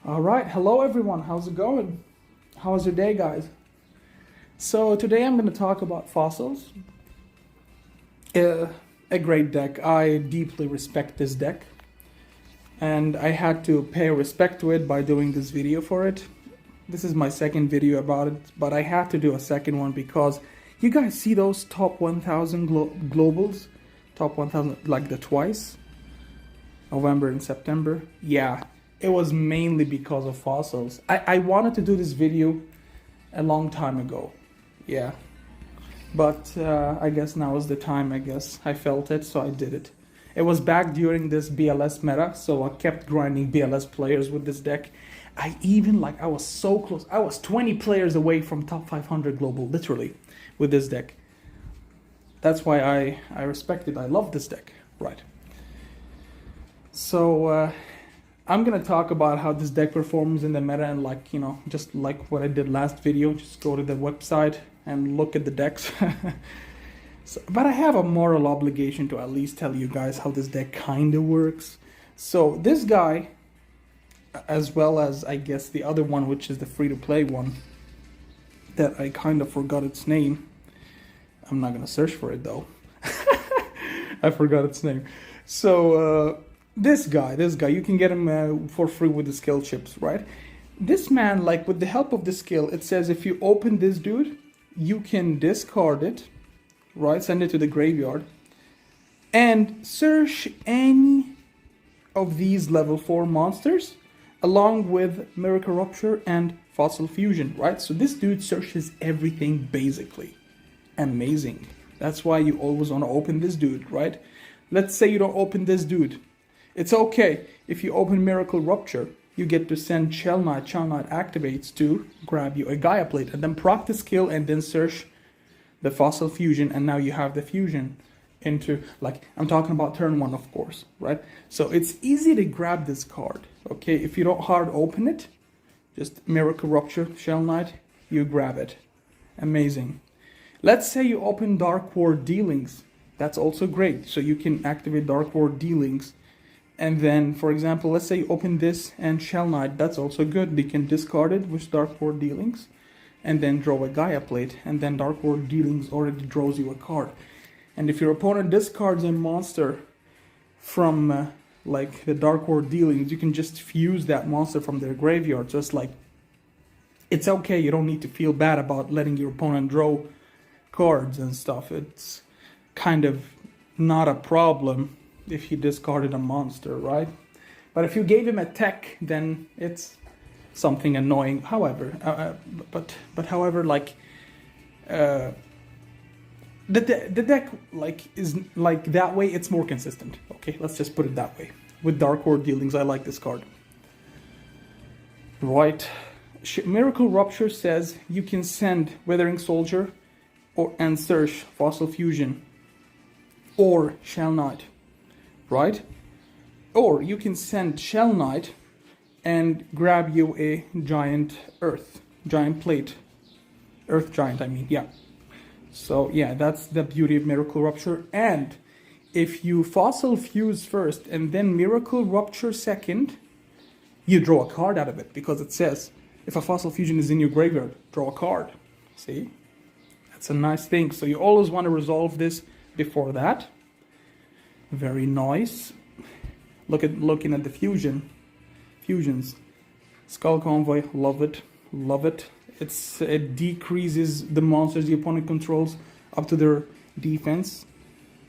All right, hello everyone. How's it going? How's your day, guys? So today I'm going to talk about fossils. Uh, a great deck. I deeply respect this deck, and I had to pay respect to it by doing this video for it. This is my second video about it, but I had to do a second one because you guys see those top 1000 globals, top 1000 like the twice, November and September. Yeah, it was mainly because of fossils. I wanted to do this video a long time ago. Yeah, but I guess now is the time. I guess I felt it, so I did it. It was back during this BLS meta, so I kept grinding BLS players with this deck. I was so close. I was 20 players away from top 500 global, literally, with this deck. That's why I respect it. I love this deck. Right. So I'm gonna talk about how this deck performs in the meta, and just like what I did last video, just go to the website and look at the decks. But I have a moral obligation to at least tell you guys how this deck kind of works. So this guy, as well as I guess the other one, which is the free-to-play one, that I kind of forgot its name. I'm not gonna search for it though. I forgot its name. So this guy, you can get him for free with the skill chips, right? This man, like with the help of the skill, it says if you open this dude, you can discard it, right? Send it to the graveyard and search any of these level 4 monsters along with Miracle Rupture and Fossil Fusion, right? So this dude searches everything basically. Amazing. That's why you always want to open this dude, right? Let's say you don't open this dude. It's okay. If you open Miracle Rupture, you get to send Shell Knight. Shell Knight activates to grab you a Gaia Plate and then proc the skill and then search the Fossil Fusion, and now you have the fusion into, like, I'm talking about turn 1, of course, right? So it's easy to grab this card, okay? If you don't hard open it, just Miracle Rupture, Shell Knight, you grab it. Amazing. Let's say you open Dark Ward Dealings. That's also great. So you can activate Dark Ward Dealings. And then, for example, let's say you open this and Shell Knight. That's also good. You can discard it with Dark Ward Dealings and then draw a Gaia Plate. And then Dark Ward Dealings already draws you a card. And if your opponent discards a monster from like the Dark Ward Dealings, you can just fuse that monster from their graveyard. Just like, it's okay. You don't need to feel bad about letting your opponent draw cards and stuff. It's kind of not a problem if he discarded a monster, right? But if you gave him a tech, then it's something annoying. However, however, like the deck is like that way. It's more consistent. Okay, let's just put it that way. With Dark Ward Dealings, I like this card. Right, Miracle Rupture says you can send Withering Soldier and search Fossil Fusion or Shell Knight. Right? Or you can send Shell Knight and grab you a giant plate. Earth giant, I mean, yeah. So yeah, that's the beauty of Miracle Rupture. And if you Fossil Fuse first and then Miracle Rupture second, you draw a card out of it because it says if a Fossil Fusion is in your graveyard, draw a card. See? That's a nice thing. So you always want to resolve this before that. Very nice. Looking at the fusions. Skull Convoy, love it. It decreases the monsters the opponent controls up to their defense.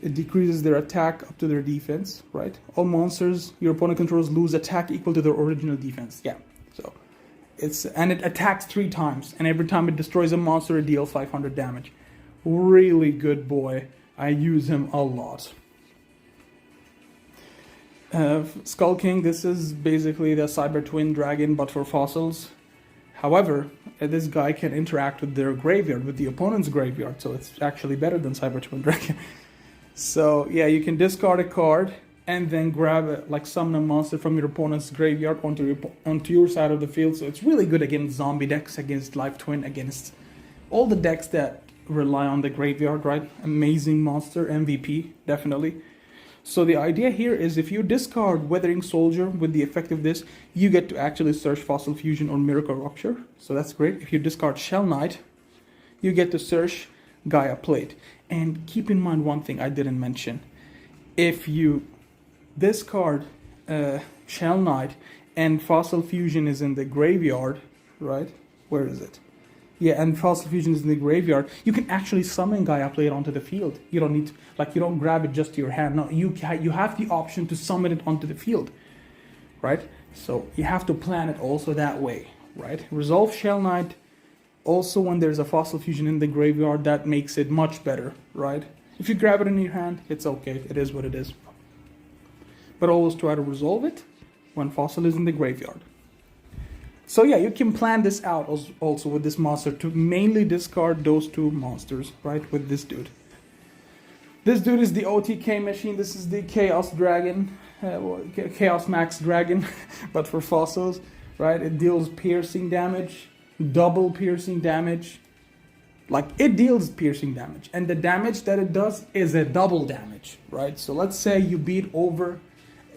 It decreases their attack up to their defense, right? All monsters your opponent controls lose attack equal to their original defense. Yeah. So and it attacks 3 times, and every time it destroys a monster, it deals 500 damage. Really good boy. I use him a lot. Skull King, this is basically the Cyber Twin Dragon, but for fossils. However, this guy can interact with their graveyard, with the opponent's graveyard, so it's actually better than Cyber Twin Dragon. So yeah, you can discard a card and then grab summon a monster from your opponent's graveyard onto your side of the field. So it's really good against zombie decks, against Life Twin, against all the decks that rely on the graveyard, right? Amazing monster, MVP, definitely. So the idea here is if you discard Withering Soldier with the effect of this, you get to actually search Fossil Fusion or Miracle Rupture. So that's great. If you discard Shell Knight, you get to search Gaia Plate. And keep in mind one thing I didn't mention. If you discard Shell Knight and Fossil Fusion is in the graveyard, right? Where is it? Yeah, and Fossil Fusion is in the graveyard. You can actually summon Gaia Plate onto the field. You don't need to, like, you don't grab it just to your hand. No, you have the option to summon it onto the field, right? So you have to plan it also that way, right? Resolve Shell Knight. Also, when there's a Fossil Fusion in the graveyard, that makes it much better, right? If you grab it in your hand, it's okay. It is what it is. But always try to resolve it when Fossil is in the graveyard. So yeah, you can plan this out also with this monster to mainly discard those two monsters, right, with this dude. This dude is the OTK machine. This is the Chaos Dragon, Chaos Max Dragon, but for fossils, right? It deals piercing damage, double piercing damage. Like, it deals piercing damage, and the damage that it does is a double damage, right? So let's say you beat over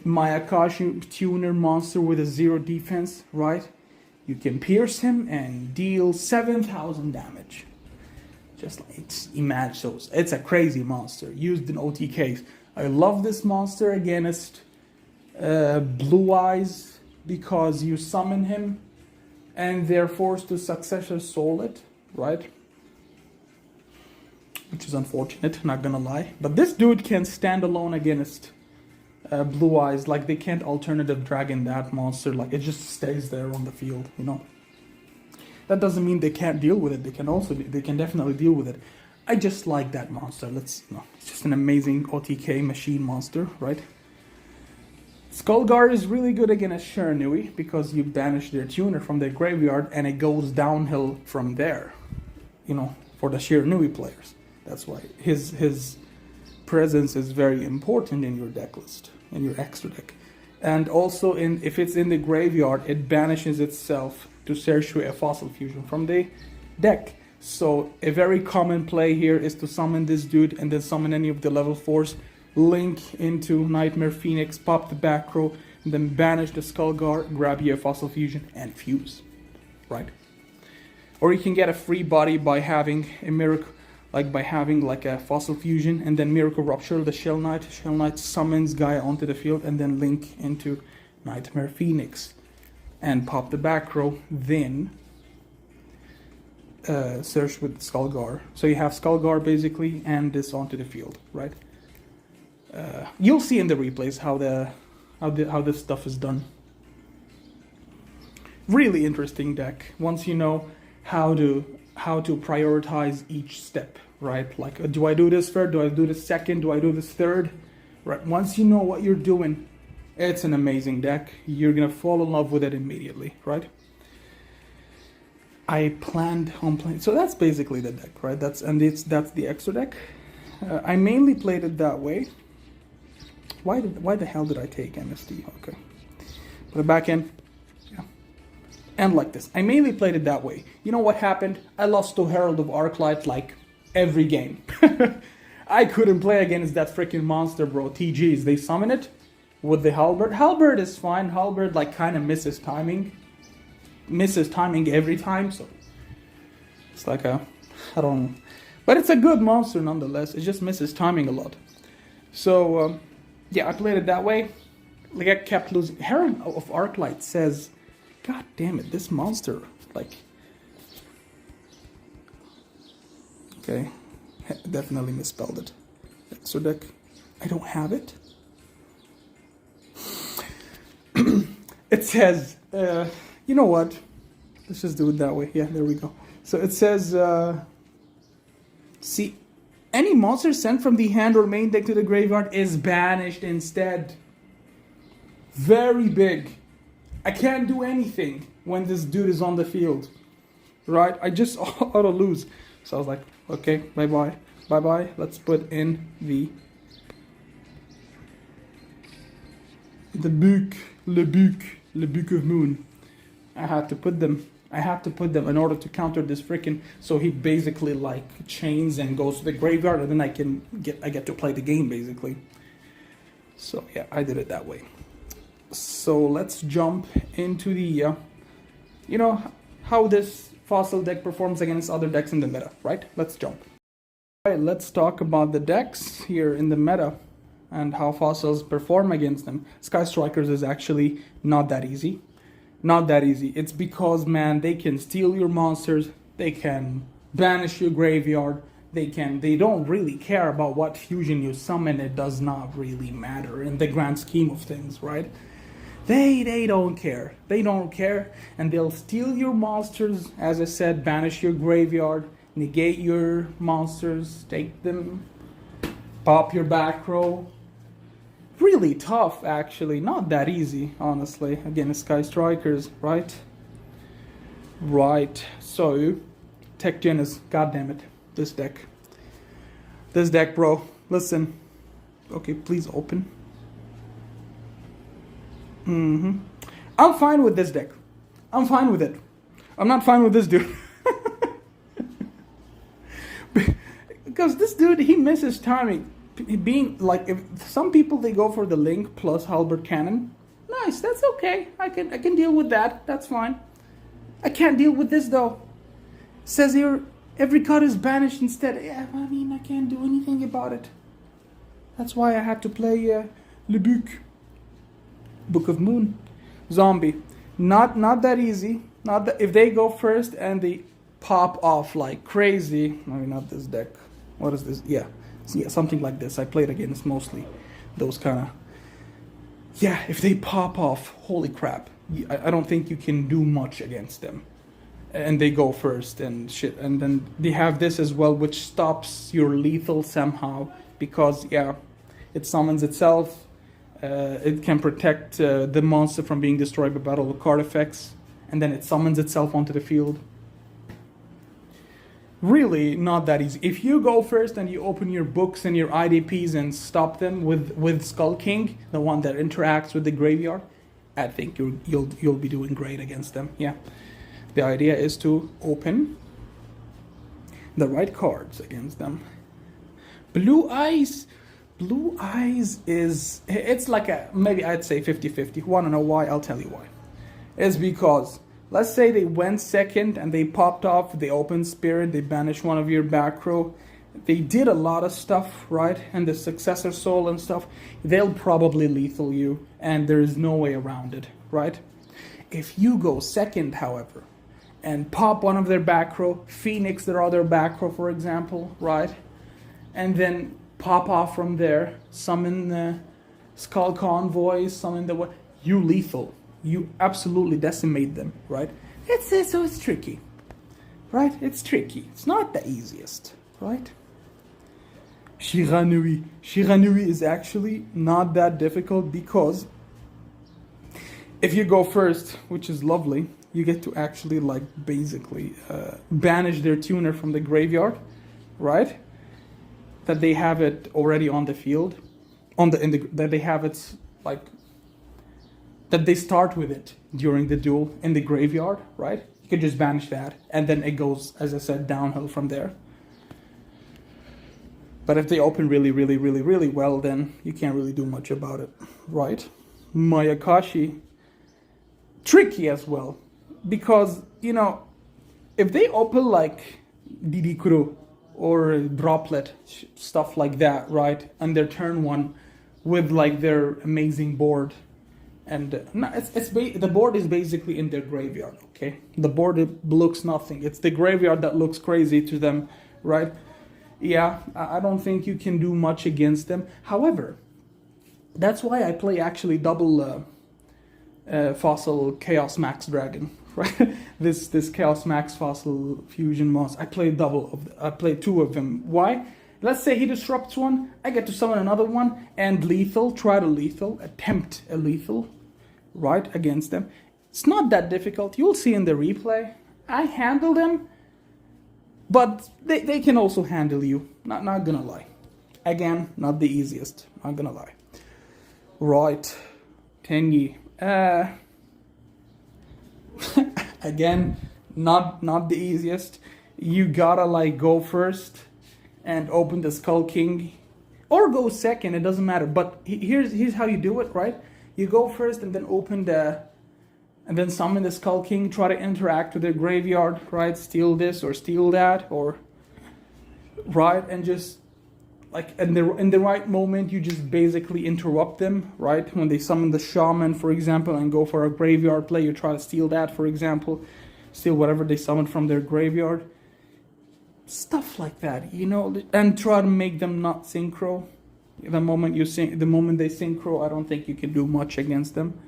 my Akashi Tuner monster with a 0 defense, right? You can pierce him and deal 7,000 damage. Just like, imagine, so it's a crazy monster used in OTKs. I love this monster against Blue Eyes because you summon him and they're forced to Successor Soul it, right? Which is unfortunate, not gonna lie. But this dude can stand alone against Blue Eyes. Like, they can't alternative dragon that monster. Like, it just stays there on the field, you know. That doesn't mean they can't deal with it. They can definitely deal with it. I just like that monster. It's just an amazing OTK machine monster, right? Skullguard is really good against Shiranui because you banish their tuner from their graveyard and it goes downhill from there, you know, for the Shiranui players. That's why his presence is very important in your deck list, in your extra deck. And also, if it's in the graveyard, it banishes itself to search a Fossil Fusion from the deck. So a very common play here is to summon this dude and then summon any of the level 4s, link into Nightmare Phoenix, pop the back row, and then banish the Skullguard, grab you a Fossil Fusion, and fuse, right? Or you can get a free body by having a miracle, by having a Fossil Fusion and then Miracle Rupture, the Shell Knight. Shell Knight summons Gaia onto the field and then link into Nightmare Phoenix and pop the back row, then search with Skullguard. So you have Skullguard basically and this onto the field, right? You'll see in the replays how this stuff is done. Really interesting deck once you know how to prioritize each step, right? Like, do I do this first? Do I do this second? Do I do this third? Right? Once you know what you're doing, it's an amazing deck. You're gonna fall in love with it immediately, right? I planned on playing, so that's basically the deck, right? That's the extra deck. I mainly played it that way. Why the hell did I take MSD? Okay, put it back in. And like this. I mainly played it that way. You know what happened? I lost to Herald of Arclight like every game. I couldn't play against that freaking monster, bro. TGs. They summon it with the Halberd. Halberd is fine. Halberd kind of misses timing. Misses timing every time. So it's like I don't know. But it's a good monster nonetheless. It just misses timing a lot. So yeah, I played it that way. Like, I kept losing. Herald of Arclight says, God damn it, this monster, okay, definitely misspelled it. Extra deck, I don't have it. It says, you know what, let's just do it that way. Yeah, there we go. So it says, see, any monster sent from the hand or main deck to the graveyard is banished instead. Very big. I can't do anything when this dude is on the field, right? I just auto lose. So I was like, okay, bye-bye, bye-bye. Let's put in the book, le book of moon. I had to put them in order to counter this freaking. So he basically chains and goes to the graveyard, and then I get to play the game basically. So yeah, I did it that way. So let's jump into the, you know, how this fossil deck performs against other decks in the meta, right? Let's jump. All right, let's talk about the decks here in the meta and how fossils perform against them. Sky Strikers is actually not that easy. Not that easy. It's because, man, they can steal your monsters, they can banish your graveyard, they don't really care about what fusion you summon. It does not really matter in the grand scheme of things, right? They don't care. They don't care, and they'll steal your monsters, as I said, banish your graveyard, negate your monsters, take them, pop your back row. Really tough, actually. Not that easy, honestly. Again, Sky Strikers, right? Right. So, Tech Gen is, goddammit, this deck. This deck, bro. Listen. Okay, please open. I'm fine with this deck. I'm fine with it. I'm not fine with this dude. Because this dude, he misses timing. Being like, if some people, they go for the Link plus Halberd Cannon. Nice, that's okay. I can deal with that. That's fine. I can't deal with this though. Says here every card is banished instead. Yeah, I mean, I can't do anything about it. That's why I had to play Le Book of Moon. Zombie. Not that easy. Not that, if they go first and they pop off like crazy. I mean, not this deck. What is this? Yeah, something like this. I played against mostly those kind of. Yeah, if they pop off, holy crap. I don't think you can do much against them. And they go first and shit. And then they have this as well, which stops your lethal somehow. Because, yeah, it summons itself. It can protect the monster from being destroyed by battle card effects. And then it summons itself onto the field. Really not that easy. If you go first and you open your books and your IDPs and stop them with Skull King, the one that interacts with the graveyard, I think you'll be doing great against them. Yeah. The idea is to open the right cards against them. Blue Eyes is, it's like a, maybe I'd say 50-50. Want to know why? I'll tell you why. It's because, let's say they went second and they popped off, they opened Spirit, they banished one of your back row. They did a lot of stuff, right? And the Successor Soul and stuff, they'll probably lethal you, and there is no way around it, right? If you go second, however, and pop one of their back row, Phoenix their other back row, for example, right? And then pop off from there, summon the Skull Convoy, summon the... You lethal. You absolutely decimate them, right? So it's tricky, right? It's tricky. It's not the easiest, right? Shiranui. Shiranui is actually not that difficult because if you go first, which is lovely, you get to actually like basically banish their tuner from the graveyard, right? That they have it already on the field, that they have it like that they start with it during the duel in the graveyard, right? You could just banish that, and then it goes, as I said, downhill from there. But if they open really, really, really, really well, then you can't really do much about it, right? Mayakashi, tricky as well, because, you know, if they open like Didikuru or Droplet, stuff like that, right, and their turn one with like their amazing board, and the board is basically in their graveyard, okay? The board looks nothing. It's the graveyard that looks crazy to them, right? Yeah, I don't think you can do much against them. However, that's why I play actually double Fossil Chaos Max Dragon, right? this Chaos Max Fossil Fusion monster. I play two of them. Why? Let's say he disrupts one, I get to summon another one, and lethal, attempt a lethal, right, against them. It's not that difficult. You'll see in the replay. I handle them, but they can also handle you. Not gonna lie. Again, not the easiest. Not gonna lie. Right. Tenyi. Again, not the easiest. You gotta like go first and open the Skull King or go second, it doesn't matter. But here's how you do it, right? You go first and then and then summon the Skull King, try to interact with their graveyard, right? Steal this or steal that, or right, and just like in the right moment, you just basically interrupt them, right? When they summon the Shaman, for example, and go for a graveyard play, you try to steal that, for example, steal whatever they summon from their graveyard, stuff like that, you know, and try to make them not synchro. The moment they synchro, I don't think you can do much against them.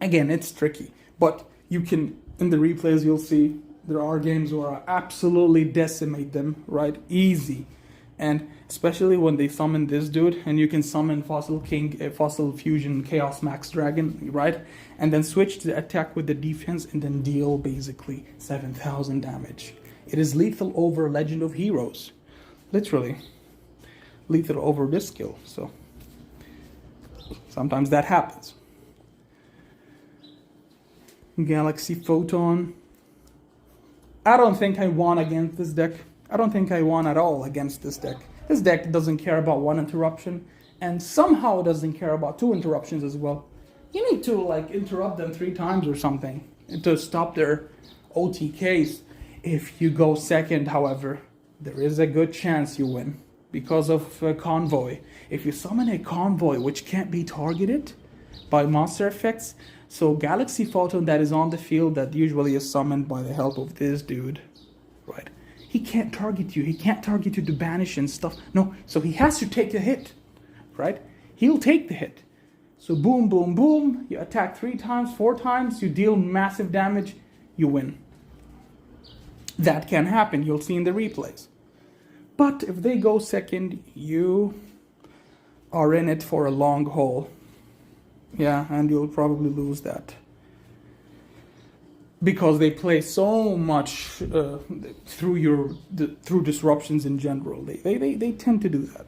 Again, it's tricky, but you can, in the replays, you'll see there are games where I absolutely decimate them, right? Easy. And especially when they summon this dude, and you can summon Fossil King, Fossil Fusion, Chaos Max Dragon, right? And then switch to attack with the defense and then deal basically 7,000 damage. It is lethal over Legend of Heroes. Literally. Lethal over this skill, so sometimes that happens. Galaxy Photon. I don't think I won against this deck. I don't think I won at all against this deck. This deck doesn't care about one interruption, and somehow doesn't care about two interruptions as well. You need to like interrupt them 3 times or something to stop their OTKs. If you go second, however, there is a good chance you win because of Convoy. If you summon a Convoy which can't be targeted by monster effects, so Galaxy Photon that is on the field that usually is summoned by the help of this dude, right? He can't target you. He can't target you to banish and stuff. No, so he has to take the hit, right? He'll take the hit. So boom, boom, boom. You attack 3 times, 4 times. You deal massive damage. You win. That can happen. You'll see in the replays. But if they go second, you are in it for a long haul. Yeah, and you'll probably lose that. Because they play so much through disruptions in general. They tend to do that.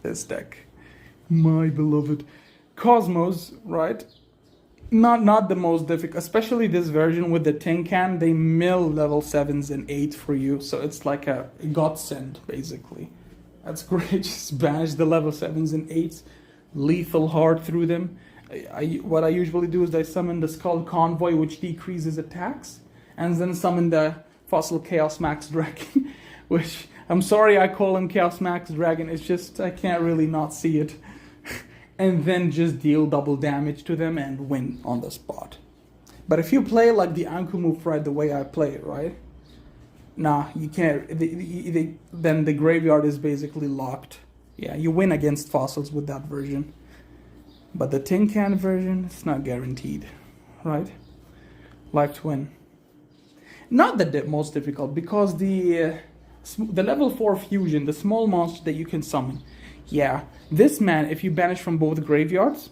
This deck. My beloved. Cosmos, right? Not the most difficult, especially this version with the tin can. They mill level 7s and 8 for you, so it's like a godsend, basically. That's great. Just banish the level 7s and 8s, lethal hard through them. What I usually do is I summon the Skull Convoy, which decreases attacks, and then summon the Fossil Chaos Max Dragon, which, I'm sorry I call him Chaos Max Dragon, it's just, I can't really not see it. And then just deal double damage to them and win on the spot. But if you play like the Ankumu Fright the way I play it, right? Nah, you can't. Then the graveyard is basically locked. Yeah, you win against fossils with that version. But the tin can version, it's not guaranteed, right? Life to win. Not the most difficult, because the level 4 fusion, the small monster that you can summon, yeah, this man, if you banish from both graveyards,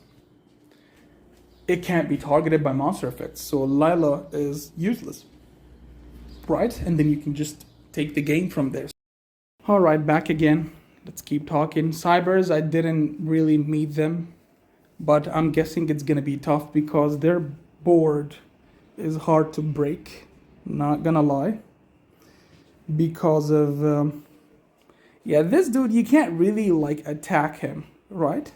it can't be targeted by monster effects. So Lila is useless, right? And then you can just take the game from there. All right, back again. Let's keep talking. Cybers, I didn't really meet them, but I'm guessing it's gonna be tough because their board is hard to break. Not gonna lie. Because of yeah, this dude, you can't really like attack him, right?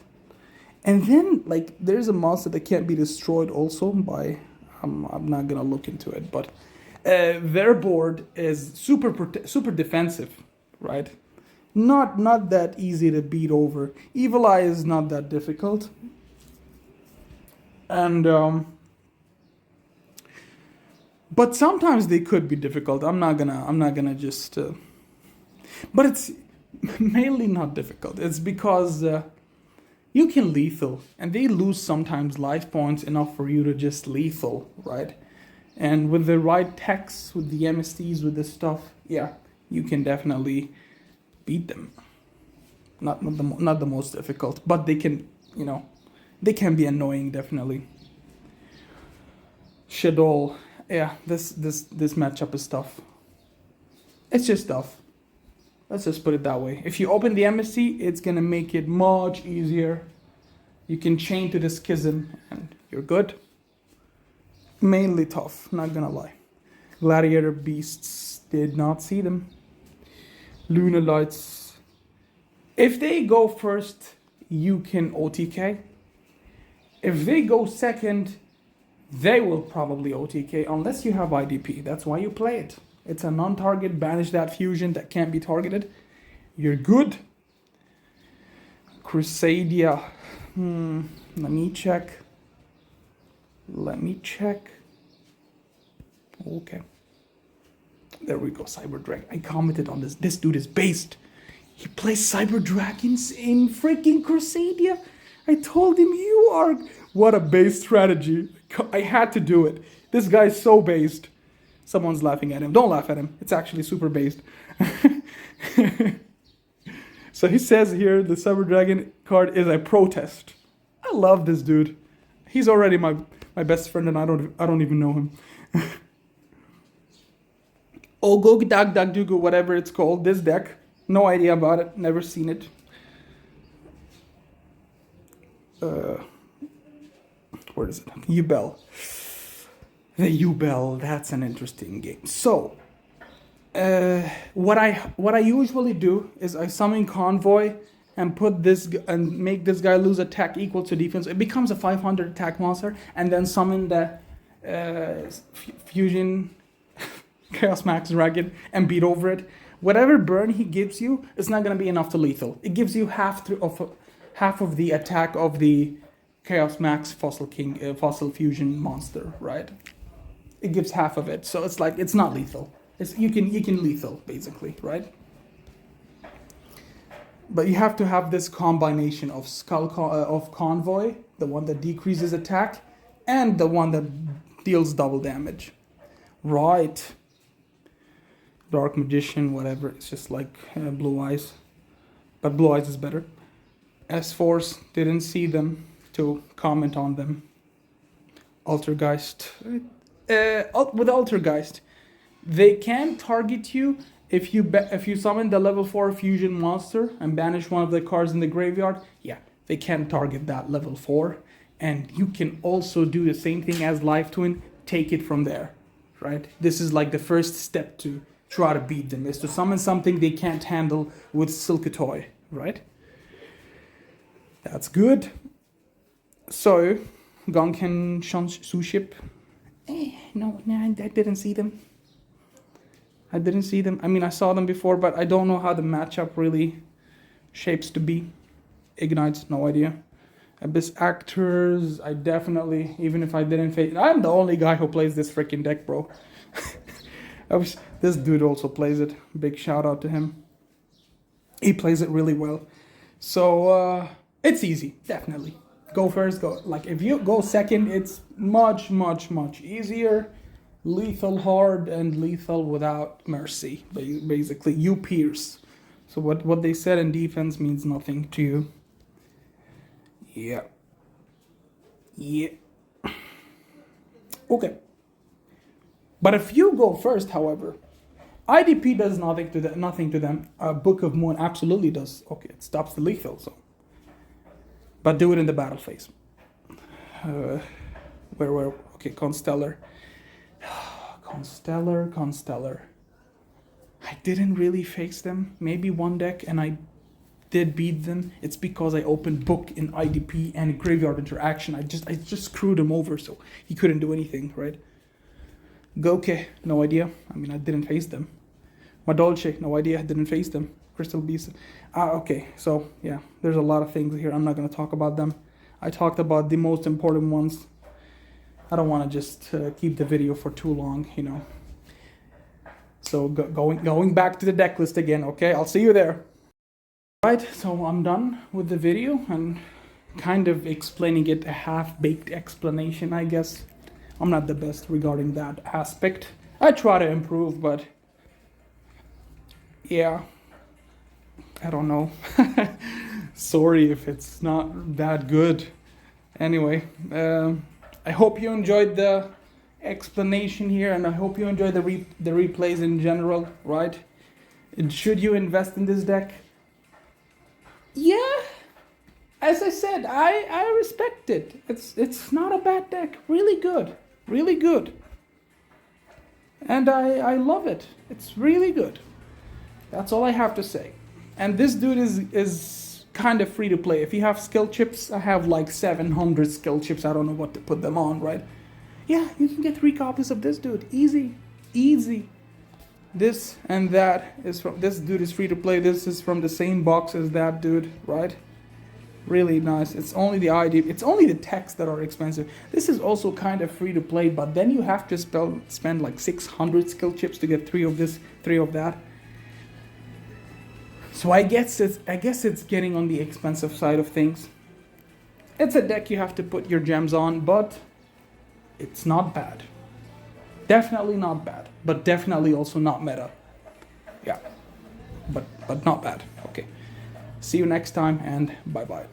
And then like there's a monster that can't be destroyed also by, I'm not gonna look into it, but their board is super defensive, right? Not that easy to beat over. Evil Eye is not that difficult, and but sometimes they could be difficult. I'm not gonna just, but it's mainly not difficult. It's because you can lethal, and they lose sometimes life points enough for you to just lethal, right? And with the right techs, with the MSTs, with this stuff, yeah, you can definitely beat them. Not the most difficult, but they can, you know, they can be annoying, definitely. Shadow, yeah, this matchup is tough. It's just tough. Let's just put it that way. If you open the MSC, it's gonna make it much easier. You can chain to the Schism, and you're good. Mainly tough, not gonna lie. Gladiator Beasts, did not see them. Lunar Lights, If they go first, you can OTK. If they go second, they will probably OTK unless you have IDP. That's why you play it. It's a non-target, banish that fusion that can't be targeted. You're good. Crusadia. Let me check. Okay. There we go, Cyber Dragon. I commented on this. This dude is based. He plays Cyber Dragons in freaking Crusadia. I told him you are... What a base strategy. I had to do it. This guy's so based. Someone's laughing at him. Don't laugh at him. It's actually super based. So he says here, the Cyber Dragon card is a protest. I love this dude. He's already my best friend and I don't even know him. Ogog Dag Dag Dugu, whatever it's called, this deck. No idea about it, never seen it. Where is it? Ubel. The Ubel, that's an interesting game. So, what I usually do is I summon Convoy and put this and make this guy lose attack equal to defense. It becomes a 500 attack monster, and then summon the Fusion Chaos Max Dragon and beat over it. Whatever burn he gives you, it's not gonna be enough to lethal. It gives you half of the attack of the Chaos Max Fossil Fusion monster, right? It gives half of it, so it's like it's not lethal. You can lethal basically, right? But you have to have this combination of of Convoy, the one that decreases attack, and the one that deals double damage, right? Dark Magician, whatever. It's just like Blue Eyes, but Blue Eyes is better. S-Force, didn't see them to comment on them. Altergeist. With Altergeist, they can target you if you summon the level 4 fusion monster and banish one of the cards in the graveyard. Yeah, they can target that level 4, and you can also do the same thing as Life Twin. Take it from there, right? This is like the first step to try to beat them, is to summon something they can't handle with Silkatoy, right? That's good. So, Gonken Suship. No, I didn't see them. I mean, I saw them before, but I don't know how the matchup really shapes to be. Ignites, no idea. Abyss Actors, I definitely, even if I didn't face... I'm the only guy who plays this freaking deck, bro. This dude also plays it. Big shout out to him. He plays it really well. So, it's easy, definitely. Go first, go. Like, if you go second, it's much, much, much easier. Lethal hard and lethal without mercy. Basically, you pierce. So what they said in defense means nothing to you. Yeah. Okay. But if you go first, however, IDP does nothing to them. Book of Moon absolutely does. Okay, it stops the lethal, so. But do it in the battle phase. Okay, Constellar. Constellar. I didn't really face them. Maybe one deck, and I did beat them. It's because I opened Book in IDP and Graveyard Interaction. I just screwed him over, so he couldn't do anything, right? Goke, no idea. I mean, I didn't face them. Madolce, no idea. I didn't face them. Crystal Beast. Okay, so yeah, there's a lot of things here. I'm not going to talk about them. I talked about the most important ones. I don't want to just keep the video for too long, you know. So going back to the deck list again, okay? I'll see you there. Right, so I'm done with the video and kind of explaining it, a half-baked explanation, I guess. I'm not the best regarding that aspect. I try to improve, but yeah, I don't know. Sorry if it's not that good. Anyway, I hope you enjoyed the explanation here, and I hope you enjoyed the replays in general, right? And should you invest in this deck? Yeah, as I said, I respect it. It's not a bad deck. Really good. Really good. And I love it. It's really good. That's all I have to say. And this dude is kind of free to play. If you have skill chips, I have like 700 skill chips. I don't know what to put them on, right? Yeah, you can get 3 copies of this dude. Easy. Easy. This and that is from, this dude is free to play. This is from the same box as that dude, right? Really nice. It's only the ID, it's only the text that are expensive. This is also kind of free to play, but then you have to spend like 600 skill chips to get 3 of this, 3 of that. So I guess it's getting on the expensive side of things. It's a deck you have to put your gems on, but it's not bad. Definitely not bad, but definitely also not meta. Yeah, but not bad. Okay. See you next time, and bye-bye.